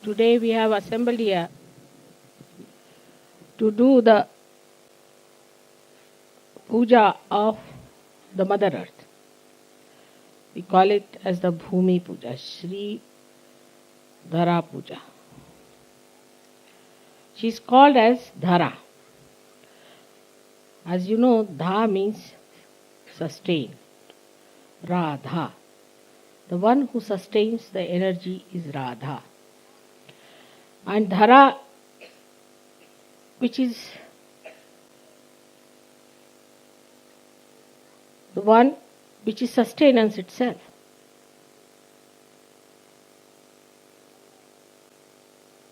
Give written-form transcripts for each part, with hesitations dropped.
Today we have assembled here to do the puja of the Mother Earth. We call it as the Bhumi Puja, Shri Dhara Puja. She is called as Dhara. As you know, Dha means sustain. Radha. The one who sustains the energy is Radha. And Dhara, which is the one which is sustenance itself.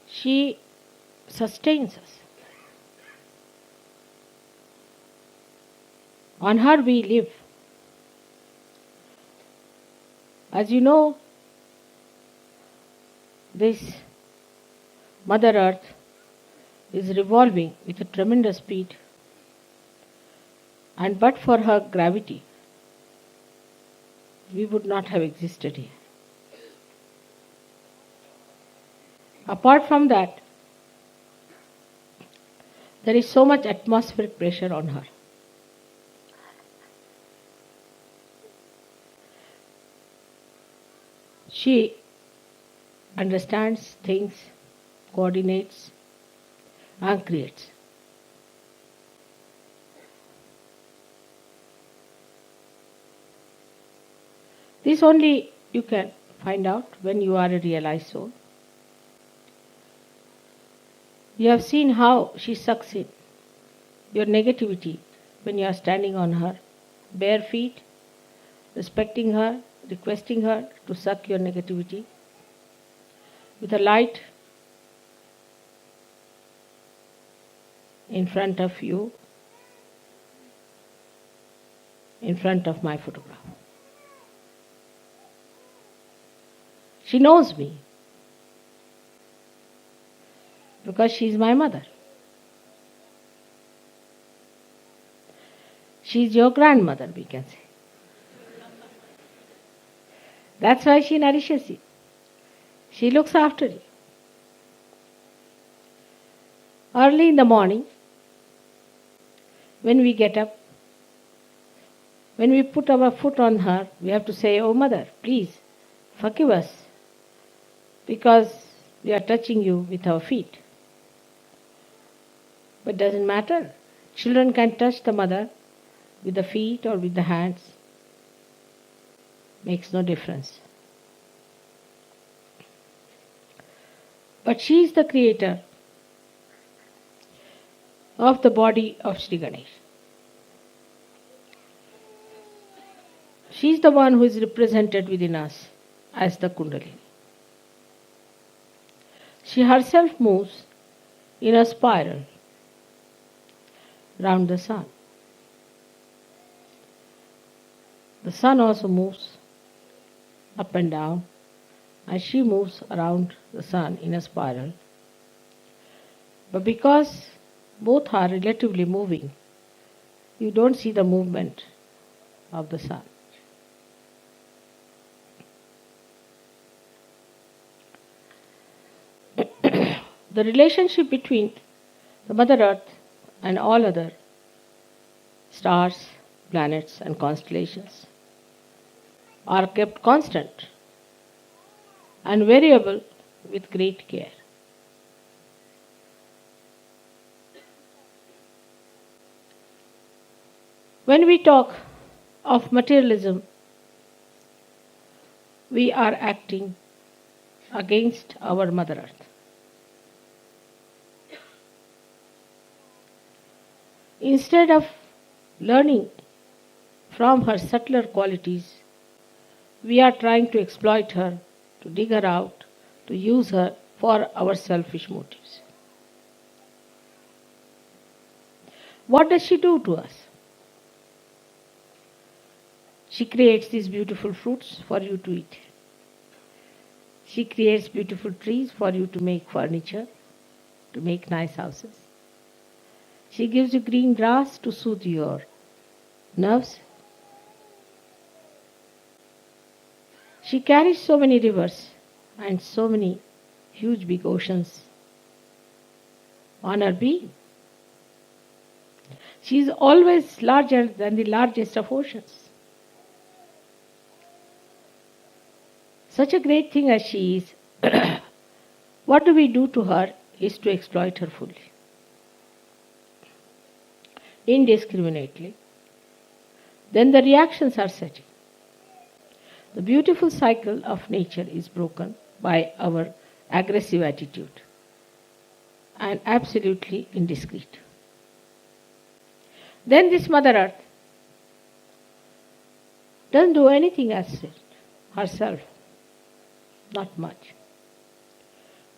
She sustains us. On her we live. As you know, this Mother Earth is revolving with a tremendous speed, and but for her gravity, we would not have existed here. Apart from that, there is so much atmospheric pressure on her. She understands things, coordinates, and creates. This only you can find out when you are a realized soul. You have seen how she sucks in your negativity when you are standing on her bare feet, respecting her, requesting her to suck your negativity with a light in front of you, in front of my photograph. She knows me because she is my mother. She is your grandmother, we can say. That's why she nourishes you. She looks after you. Early in the morning, when we get up, when we put our foot on her, we have to say, "Oh Mother, please forgive us because we are touching you with our feet." But doesn't matter. Children can touch the mother with the feet or with the hands. Makes no difference. But she is the creator of the body of Sri Ganesh. She is the one who is represented within us as the Kundalini. She herself moves in a spiral round the sun. The sun also moves up and down, and she moves around the sun in a spiral. But because both are relatively moving, you don't see the movement of the sun. The relationship between the Mother Earth and all other stars, planets and constellations are kept constant and variable with great care. When we talk of materialism, we are acting against our Mother Earth. Instead of learning from her subtler qualities, we are trying to exploit her, to dig her out, to use her for our selfish motives. What does she do to us? She creates these beautiful fruits for you to eat. She creates beautiful trees for you to make furniture, to make nice houses. She gives you green grass to soothe your nerves. She carries so many rivers and so many huge big oceans on her beam. She is always larger than the largest of oceans. Such a great thing as she is, what do we do to her is to exploit her fully, indiscriminately. Then the reactions are setting. The beautiful cycle of nature is broken by our aggressive attitude and absolutely indiscreet. Then this Mother Earth doesn't do anything as such herself, not much.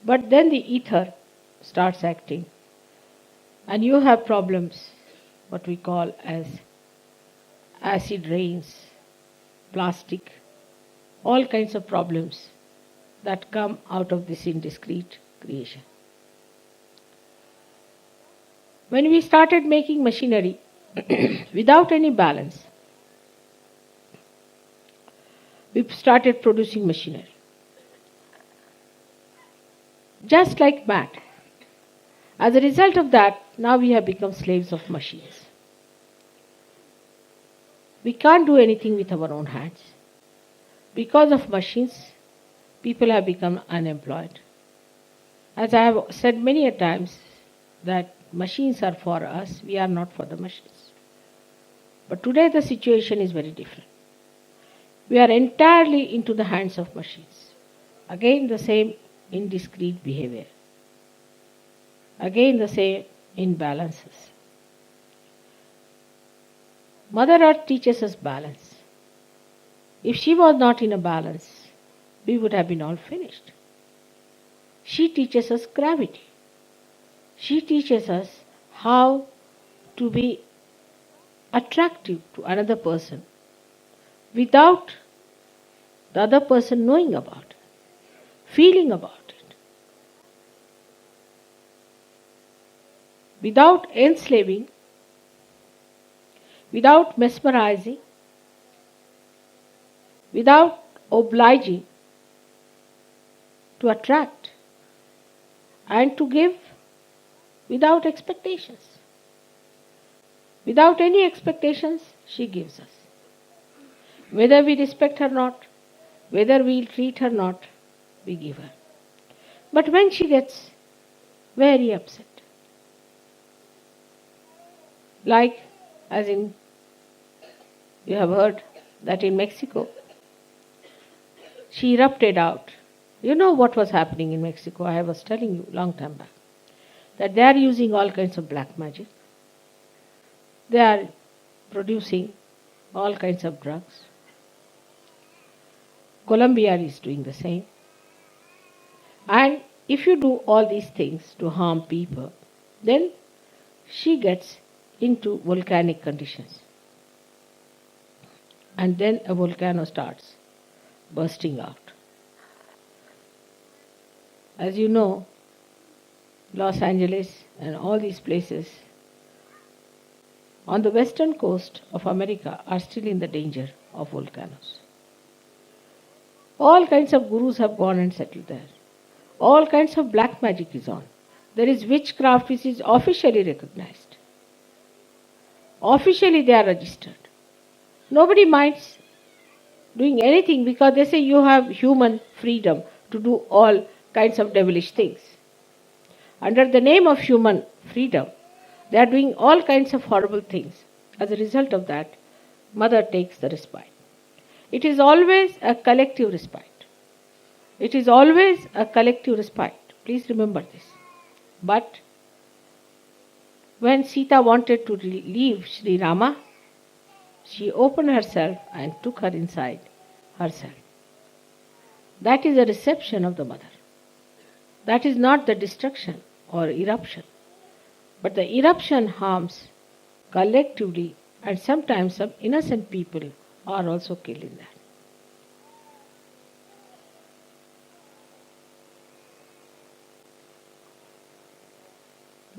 But then the ether starts acting, and you have problems, what we call as acid rains, plastic, all kinds of problems that come out of this indiscreet creation. When we started making machinery without any balance, we started producing machinery. Just like mad. As a result of that, now we have become slaves of machines. We can't do anything with our own hands. Because of machines, people have become unemployed. As I have said many a times, that machines are for us, we are not for the machines. But today the situation is very different. We are entirely into the hands of machines. Again the same indiscreet behavior. Again the same imbalances. Mother Earth teaches us balance. If she was not in a balance, we would have been all finished. She teaches us gravity. She teaches us how to be attractive to another person without the other person knowing about it, feeling about it, without enslaving, without mesmerizing, without obliging, to attract and to give without expectations. Without any expectations, she gives us. Whether we respect her or not, whether we treat her or not, we give her. But when she gets very upset, like as in, you have heard that in Mexico, she erupted out. You know what was happening in Mexico, I was telling you long time back, that they are using all kinds of black magic. They are producing all kinds of drugs. Colombia is doing the same. And if you do all these things to harm people, then she gets into volcanic conditions. And then a volcano starts bursting out. As you know, Los Angeles and all these places on the western coast of America are still in the danger of volcanoes. All kinds of gurus have gone and settled there. All kinds of black magic is on. There is witchcraft which is officially recognized. Officially they are registered. Nobody minds doing anything because they say you have human freedom to do all kinds of devilish things. Under the name of human freedom, they are doing all kinds of horrible things. As a result of that, Mother takes the respite. It is always a collective respite. It is always a collective respite. Please remember this. But when Sita wanted to leave Sri Rama, she opened herself and took her inside herself. That is a reception of the Mother. That is not the destruction or eruption. But the eruption harms collectively, and sometimes some innocent people are also killed in that.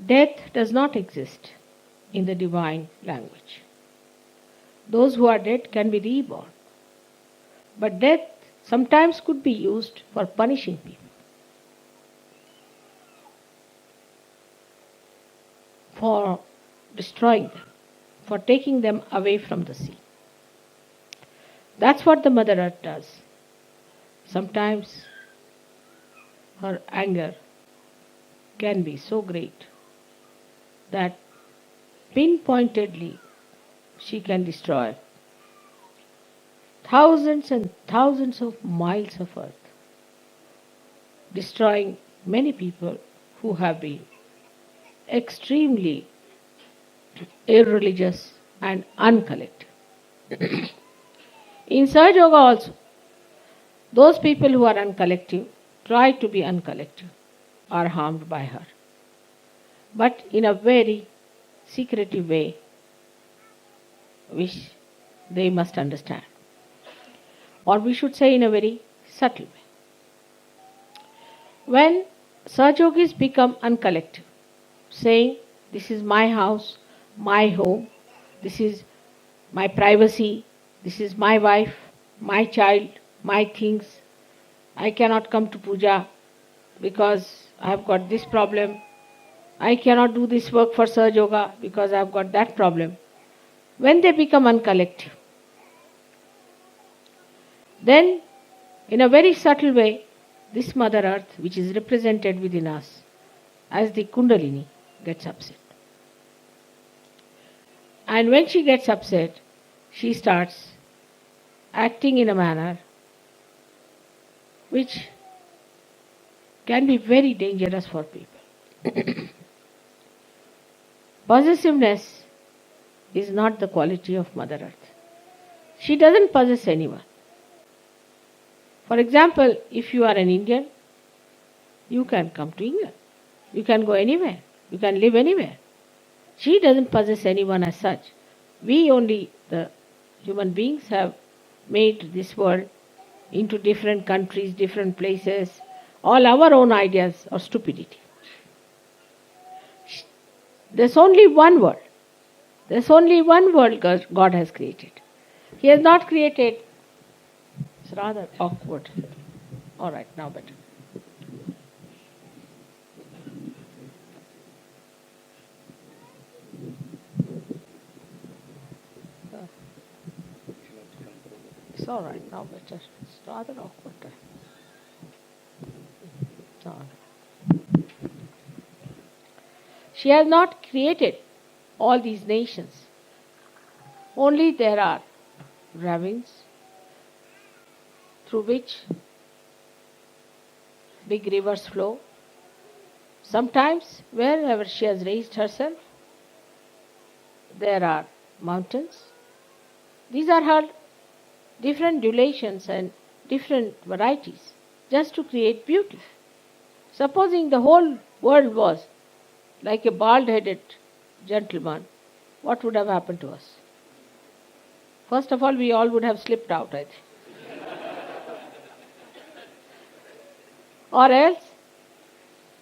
Death does not exist in the divine language. Those who are dead can be reborn. But death sometimes could be used for punishing people. for destroying them, for taking them away from the sea. That's what the Mother Earth does. Sometimes her anger can be so great that pinpointedly she can destroy thousands and thousands of miles of earth, destroying many people who have been extremely irreligious and uncollected. In Sahaja Yoga also, those people who are uncollective try to be uncollective, are harmed by her, but in a very secretive way, which they must understand. Or we should say in a very subtle way. When Sahajogis become uncollective, saying, this is my house, my home, this is my privacy, this is my wife, my child, my things, I cannot come to puja because I have got this problem, I cannot do this work for Sahaja Yoga because I have got that problem. When they become uncollective, then in a very subtle way, this Mother Earth, which is represented within us as the Kundalini, gets upset. And when she gets upset, she starts acting in a manner which can be very dangerous for people. Possessiveness is not the quality of Mother Earth. She doesn't possess anyone. For example, if you are an Indian, you can come to England. You can go anywhere. You can live anywhere. She doesn't possess anyone as such. We only, the human beings, have made this world into different countries, different places, all our own ideas of stupidity. There's only one world. There's only one world God has created. He has not created. It's rather awkward. All right, now better. It's all right, now better. It's rather awkward. All right. She has not created all these nations. Only there are ravines through which big rivers flow. Sometimes, wherever she has raised herself, there are mountains. These are her different durations and different varieties, just to create beauty. Supposing the whole world was like a bald-headed gentleman, what would have happened to us? First of all, we all would have slipped out, I think. Or else,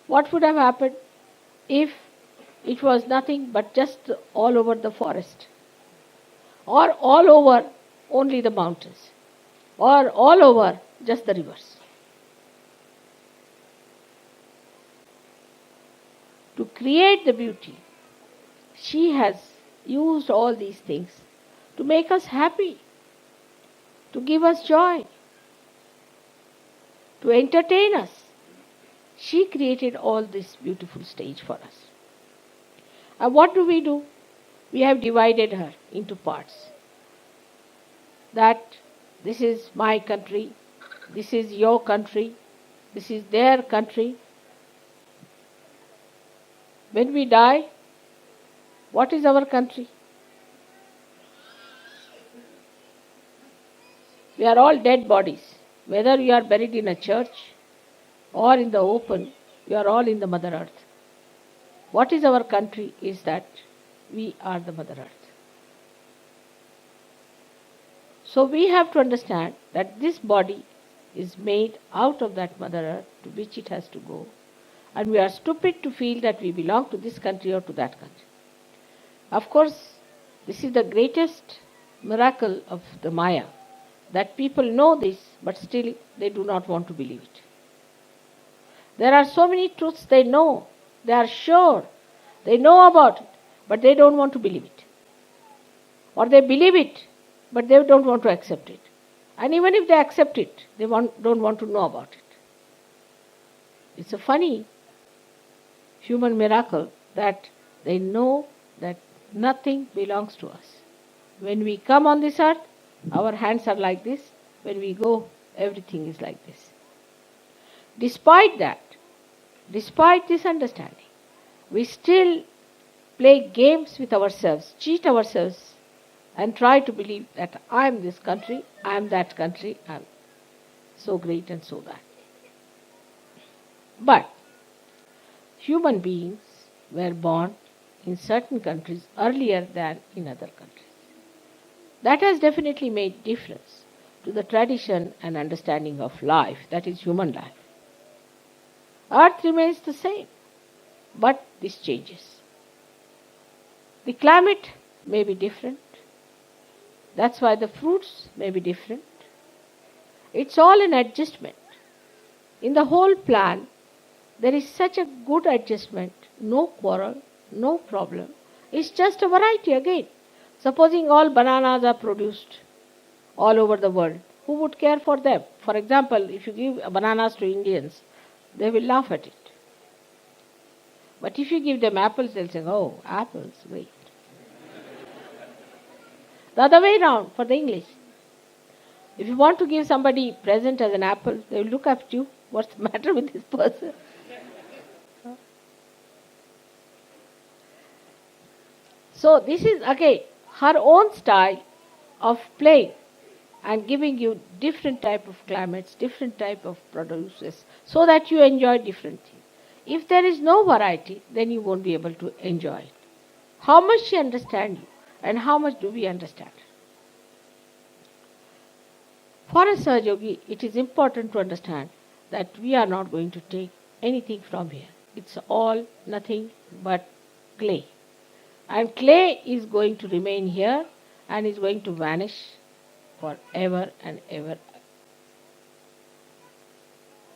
what would have happened if it was nothing but just all over the forest? Or all over only the mountains? Or all over just the rivers? To create the beauty, she has used all these things to make us happy, to give us joy, to entertain us. She created all this beautiful stage for us. And what do? We have divided her into parts. That this is my country, this is your country, this is their country. When we die, what is our country? We are all dead bodies. Whether you are buried in a church or in the open, you are all in the Mother Earth. What is our country is that we are the Mother Earth. So we have to understand that this body is made out of that Mother Earth to which it has to go. And we are stupid to feel that we belong to this country or to that country. Of course, this is the greatest miracle of the Maya, that people know this, but still they do not want to believe it. There are so many truths they know, they are sure, they know about it, but they don't want to believe it. Or they believe it, but they don't want to accept it. And even if they accept it, they don't want to know about it. It's a funny human miracle that they know that nothing belongs to us. When we come on this earth, our hands are like this. When we go, everything is like this. Despite that, despite this understanding, we still play games with ourselves, cheat ourselves, and try to believe that I am this country, I am that country, I am so great and so that. But human beings were born in certain countries earlier than in other countries. That has definitely made difference to the tradition and understanding of life, that is human life. Earth remains the same, but this changes. The climate may be different. That's why the fruits may be different. It's all an adjustment. In the whole plan, there is such a good adjustment, no quarrel, no problem. It's just a variety again. Supposing all bananas are produced all over the world, who would care for them? For example, if you give bananas to Indians, they will laugh at it. But if you give them apples, they'll say, oh, apples, great. The other way around for the English. If you want to give somebody a present as an apple, they will look at you. What's the matter with this person? So this is again her own style of playing and giving you different type of climates, different type of produces, so that you enjoy different things. If there is no variety, then you won't be able to enjoy it. How much she understands you, and how much do we understand? For a Sahaja Yogi, it is important to understand that we are not going to take anything from here. It's all nothing but clay. And clay is going to remain here and is going to vanish forever and ever.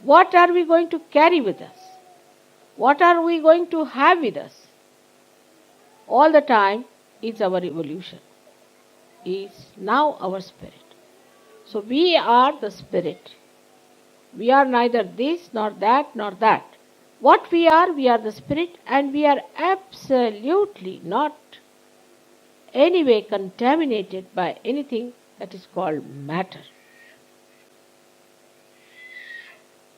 What are we going to carry with us? What are we going to have with us? All the time is our evolution, is now our spirit. So we are the spirit. We are neither this nor that nor that. What we are the spirit, and we are absolutely not anyway contaminated by anything that is called matter.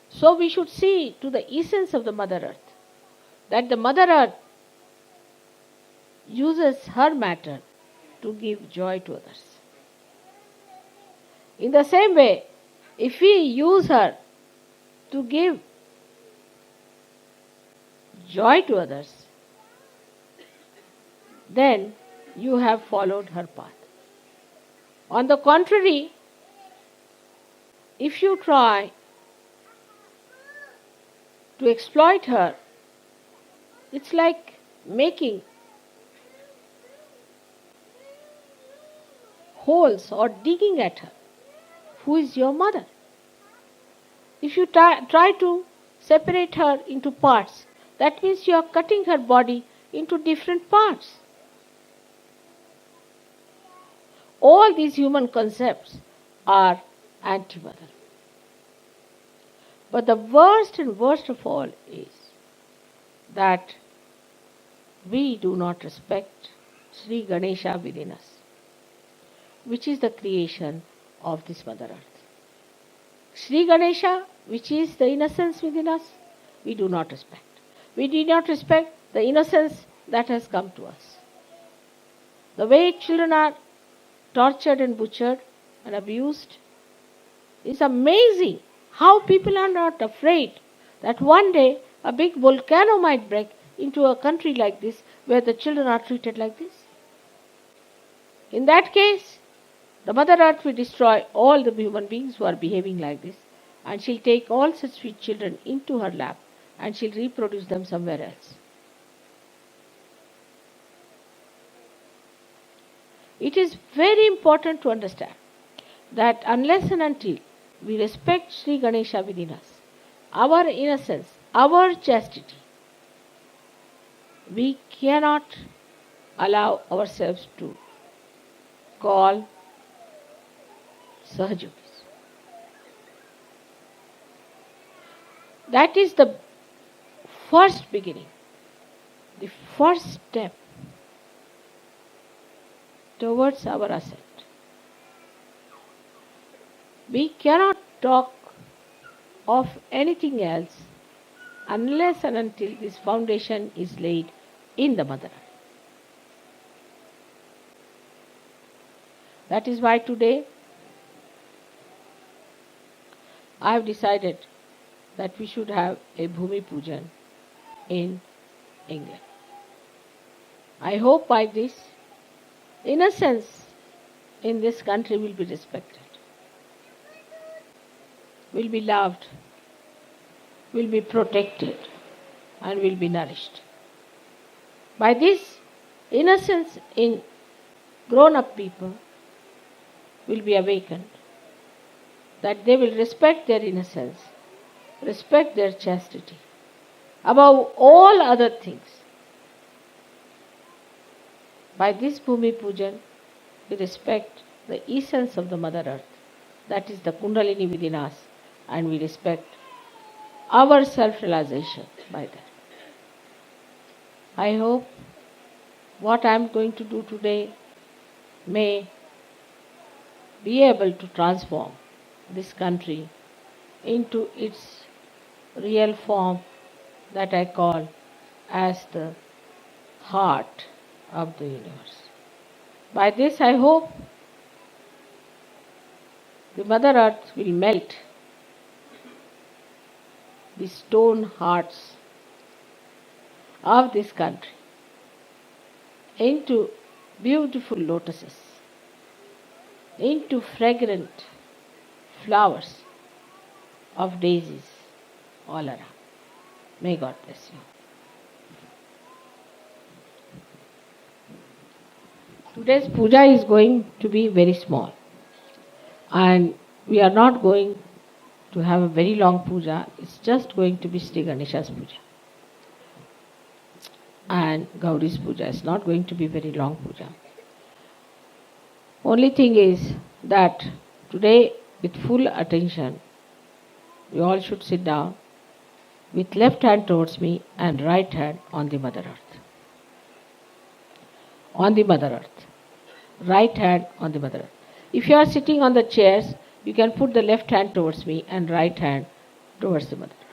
So we should see to the essence of the Mother Earth, that the Mother Earth uses her matter to give joy to others. In the same way, if we use her to give joy to others, then you have followed her path. On the contrary, if you try to exploit her, it's like making holes or digging at her. Who is your mother? If you try to separate her into parts, that means you are cutting her body into different parts. All these human concepts are anti-mother. But the worst and worst of all is that we do not respect Sri Ganesha within us, which is the creation of this Mother Earth. Sri Ganesha, which is the innocence within us, we do not respect. We do not respect the innocence that has come to us. The way children are tortured and butchered and abused is amazing. How people are not afraid that one day a big volcano might break into a country like this where the children are treated like this. In that case, the Mother Earth will destroy all the human beings who are behaving like this, and she'll take all such sweet children into her lap and she'll reproduce them somewhere else. It is very important to understand that unless and until we respect Sri Ganesha within us, our innocence, our chastity, we cannot allow ourselves to call Sahajogis. That is the first beginning, the first step towards our ascent. We cannot talk of anything else unless and until this foundation is laid in the Mother Earth. That is why today I have decided that we should have a Bhumi Pujan in England. I hope by this, innocence in this country will be respected, will be loved, will be protected, and will be nourished. By this, innocence in grown-up people will be awakened, that they will respect their innocence, respect their chastity, above all other things. By this Bhumi Pujan, we respect the essence of the Mother Earth, that is the Kundalini within us, and we respect our self-realization by that. I hope what I am going to do today may be able to transform this country into its real form that I call as the heart of the universe. By this I hope the Mother Earth will melt the stone hearts of this country into beautiful lotuses, into fragrant flowers of daisies all around. May God bless you. Today's puja is going to be very small, and we are not going to have a very long puja. It's just going to be Sri Ganesha's puja. And Gauri's puja is not going to be very long puja. Only thing is that today, with full attention, you all should sit down with left hand towards me and right hand on the Mother Earth. On the Mother Earth. Right hand on the Mother Earth. If you are sitting on the chairs, you can put the left hand towards me and right hand towards the Mother Earth.